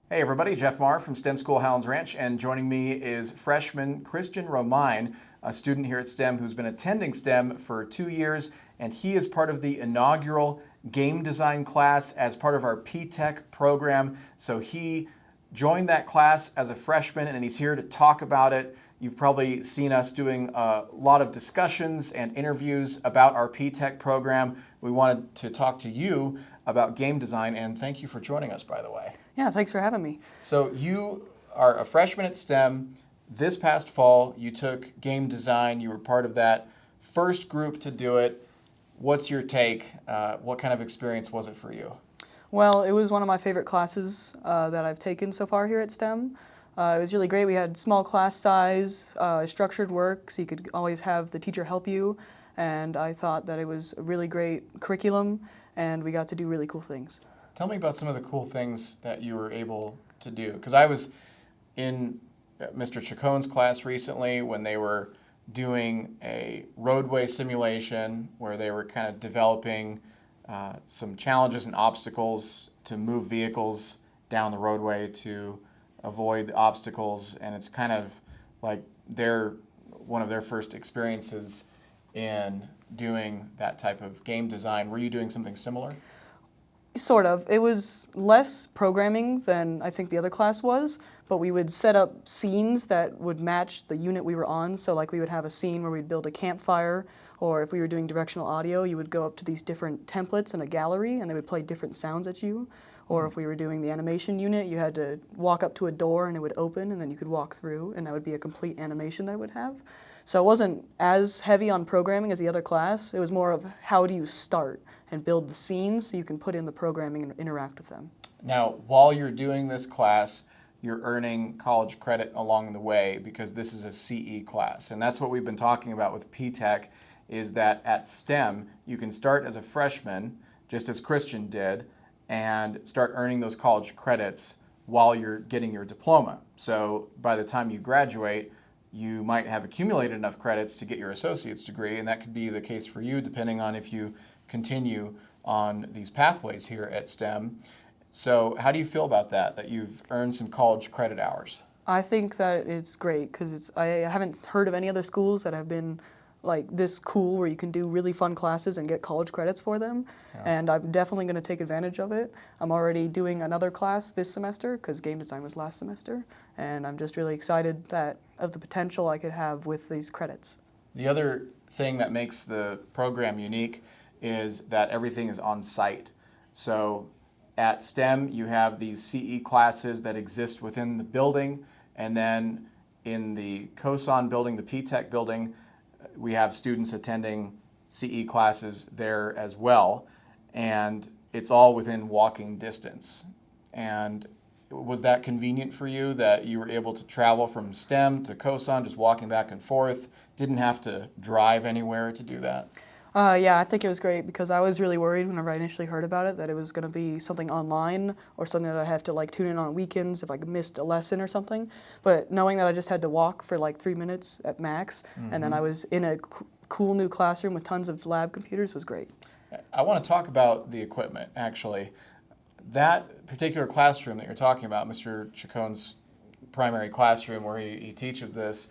Hey everybody, Jeff Marr from STEM School Howlands Ranch, and joining me is freshman Christian Romine, a student here at STEM who's been attending STEM for 2 years, and he is part of the inaugural game design class as part of our P-Tech program. So he joined that class as a freshman, and he's here to talk about it. You've probably seen us doing a lot of discussions and interviews about our P-Tech program. We wanted to talk to you about game design, and thank you for joining us, by the way. Yeah, thanks for having me. So you are a freshman at STEM. This past fall, you took game design. You were part of that first group to do it. What's your take? What kind of experience was it for you? Well, it was one of my favorite classes that I've taken so far here at STEM. It was really great. We had small class size, structured work, so you could always have the teacher help you. And I thought that it was a really great curriculum, and we got to do really cool things. Tell me about some of the cool things that you were able to do. Because I was in Mr. Chacon's class recently when they were doing a roadway simulation where they were kind of developing some challenges and obstacles to move vehicles down the roadway to avoid the obstacles. And it's kind of like one of their first experiences in doing that type of game design. Were you doing something similar? Sort of. It was less programming than I think the other class was, but we would set up scenes that would match the unit we were on. So like we would have a scene where we'd build a campfire, or if we were doing directional audio, you would go up to these different templates in a gallery and they would play different sounds at you. Or if we were doing the animation unit, you had to walk up to a door and it would open and then you could walk through, and that would be a complete animation that it would have. So it wasn't as heavy on programming as the other class. It was more of how do you start and build the scenes so you can put in the programming and interact with them. Now, while you're doing this class, you're earning college credit along the way because this is a CE class. And that's what we've been talking about with P-Tech, is that at STEM, you can start as a freshman, just as Christian did, and start earning those college credits while you're getting your diploma. So by the time you graduate, you might have accumulated enough credits to get your associate's degree, and that could be the case for you depending on if you continue on these pathways here at STEM. So how do you feel about that you've earned some college credit hours? I think that it's great because I haven't heard of any other schools that have been like this cool where you can do really fun classes and get college credits for them. Yeah. And I'm definitely going to take advantage of it. I'm already doing another class this semester because game design was last semester, and I'm just really excited of the potential I could have with these credits. The other thing that makes the program unique is that everything is on site. So at STEM, you have these CE classes that exist within the building, and then in the COSON building, the P-Tech building, we have students attending CE classes there as well, and it's all within walking distance. And was that convenient for you that you were able to travel from STEM to COSON, just walking back and forth, didn't have to drive anywhere to do that? Yeah, I think it was great because I was really worried whenever I initially heard about it that it was going to be something online or something that I have to like tune in on weekends if I missed a lesson or something. But knowing that I just had to walk for like 3 minutes at max, and then I was in a cool new classroom with tons of lab computers was great. I want to talk about the equipment, actually. That particular classroom that you're talking about, Mr. Chacon's primary classroom where he teaches this,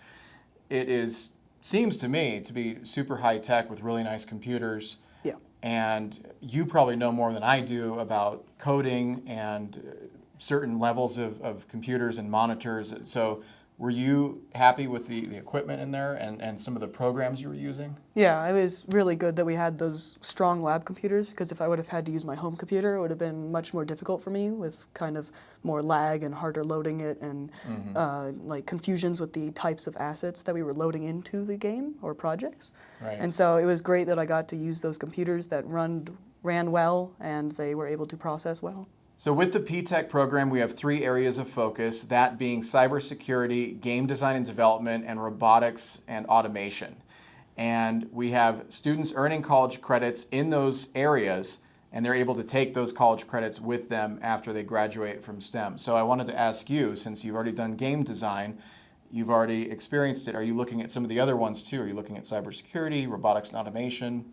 seems to me to be super high tech with really nice computers. Yeah. And you probably know more than I do about coding and certain levels of computers and monitors. So were you happy with the equipment in there and some of the programs you were using? Yeah, it was really good that we had those strong lab computers because if I would have had to use my home computer, it would have been much more difficult for me with kind of more lag and harder loading it and like confusions with the types of assets that we were loading into the game or projects. Right. And so it was great that I got to use those computers that ran well and they were able to process well. So with the P-Tech program, we have 3 areas of focus, that being cybersecurity, game design and development, and robotics and automation. And we have students earning college credits in those areas, and they're able to take those college credits with them after they graduate from STEM. So I wanted to ask you, since you've already done game design, you've already experienced it, are you looking at some of the other ones too? Are you looking at cybersecurity, robotics and automation?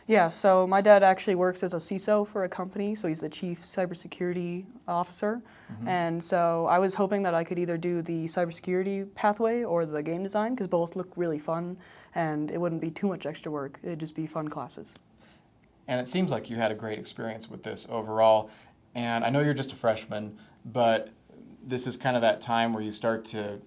Yeah, so my dad actually works as a CISO for a company, so he's the chief cybersecurity officer. And so I was hoping that I could either do the cybersecurity pathway or the game design, because both look really fun and it wouldn't be too much extra work. It'd just be fun classes. And it seems like you had a great experience with this overall. And I know you're just a freshman, but this is kind of that time where you start to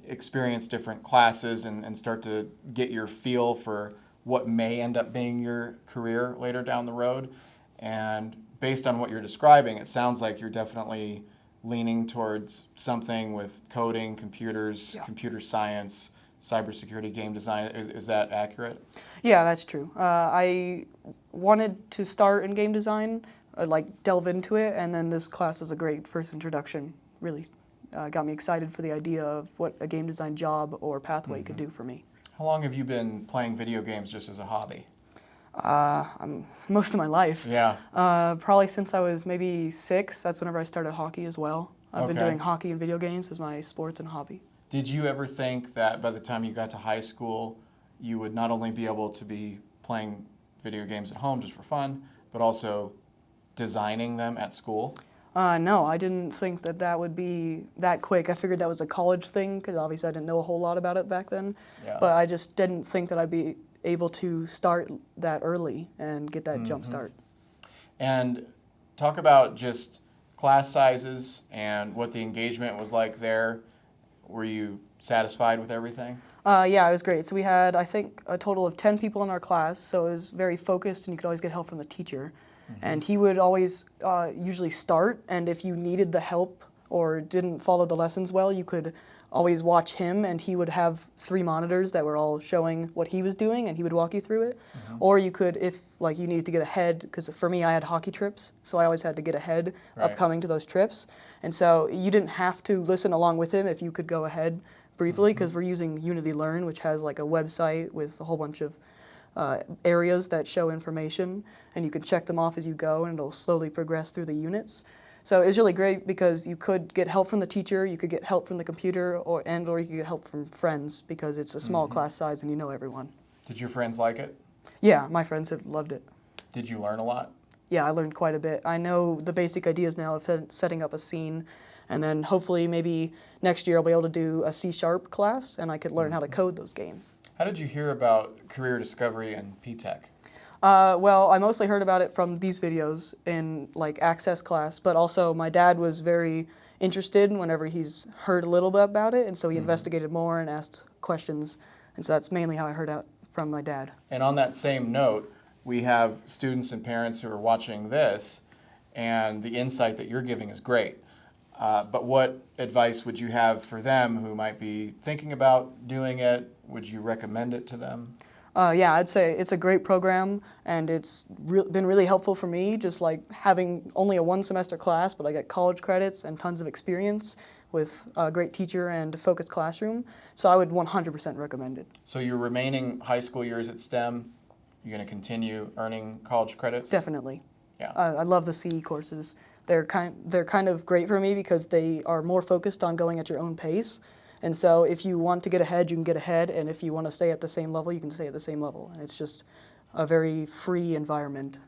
experience different classes and start to get your feel for what may end up being your career later down the road. And based on what you're describing, it sounds like you're definitely leaning towards something with coding, computers, Yeah. computer science, cybersecurity, game design. Is that accurate? Yeah, that's true. I wanted to start in game design, like delve into it, and then this class was a great first introduction. Really got me excited for the idea of what a game design job or pathway could do for me. How long have you been playing video games just as a hobby? Most of my life. Yeah. Probably since I was maybe 6. That's whenever I started hockey as well. I've been Okay. doing hockey and video games as my sports and hobby. Did you ever think that by the time you got to high school, you would not only be able to be playing video games at home just for fun, but also designing them at school? No, I didn't think that that would be that quick. I figured that was a college thing because obviously I didn't know a whole lot about it back then. Yeah. But I just didn't think that I'd be able to start that early and get that jump start. And talk about just class sizes and what the engagement was like there. Were you satisfied with everything? Yeah, it was great. So we had, I think, a total of 10 people in our class, so it was very focused and you could always get help from the teacher. And he would always usually start, and if you needed the help or didn't follow the lessons well, you could always watch him, and he would have 3 monitors that were all showing what he was doing, and he would walk you through it. Or you could, if like you needed to get ahead, because for me I had hockey trips, so I always had to get ahead Right. upcoming to those trips. And so you didn't have to listen along with him if you could go ahead briefly, because we're using Unity Learn, which has like a website with a whole bunch of areas that show information, and you can check them off as you go, and it'll slowly progress through the units. So it was really great because you could get help from the teacher, you could get help from the computer, or you could get help from friends because it's a small class size and you know everyone. Did your friends like it? Yeah, my friends have loved it. Did you learn a lot? Yeah, I learned quite a bit. I know the basic ideas now of setting up a scene, and then hopefully maybe next year I'll be able to do a C# class and I could learn how to code those games. How did you hear about Career Discovery and P-Tech? Well, I mostly heard about it from these videos in like Access class, but also my dad was very interested whenever he's heard a little bit about it, and so he investigated more and asked questions, and so that's mainly how I heard out from my dad. And on that same note, we have students and parents who are watching this, and the insight that you're giving is great. But what advice would you have for them who might be thinking about doing it? Would you recommend it to them? Yeah, I'd say it's a great program, and it's been really helpful for me, just like having only a 1-semester class, but I get college credits and tons of experience with a great teacher and a focused classroom. So I would 100% recommend it. So your remaining high school years at STEM, you're going to continue earning college credits? Definitely. Yeah. I love the CE courses. They're kind of great for me because they are more focused on going at your own pace. And so if you want to get ahead, you can get ahead, and if you want to stay at the same level, you can stay at the same level. And it's just a very free environment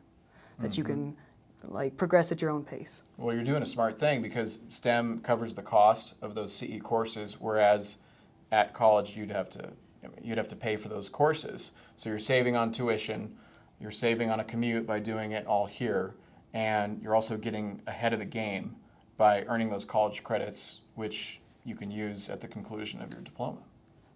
that you can like progress at your own pace. Well, you're doing a smart thing because STEM covers the cost of those CE courses, whereas at college you'd have to pay for those courses. So you're saving on tuition, you're saving on a commute by doing it all here, and you're also getting ahead of the game by earning those college credits, which you can use at the conclusion of your diploma.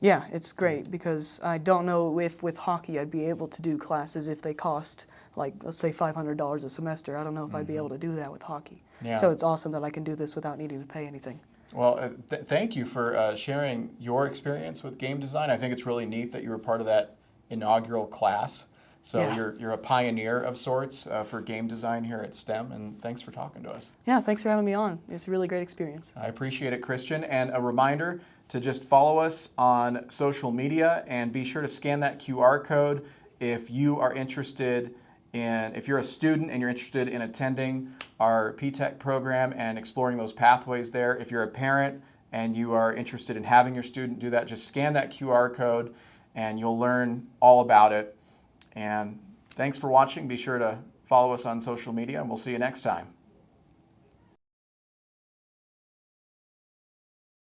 Yeah, it's great because I don't know if with hockey I'd be able to do classes if they cost like, let's say $500 a semester. I don't know if I'd be able to do that with hockey. Yeah. So it's awesome that I can do this without needing to pay anything. Well, thank you for sharing your experience with game design. I think it's really neat that you were part of that inaugural class. So Yeah. you're a pioneer of sorts for game design here at STEM, and thanks for talking to us. Yeah, thanks for having me on. It's a really great experience. I appreciate it, Christian. And a reminder to just follow us on social media and be sure to scan that QR code if you are interested in, if you're a student and you're interested in attending our P-Tech program and exploring those pathways there. If you're a parent and you are interested in having your student do that, just scan that QR code and you'll learn all about it. And Thanks for watching. Be sure to follow us on social media, and we'll see you next time.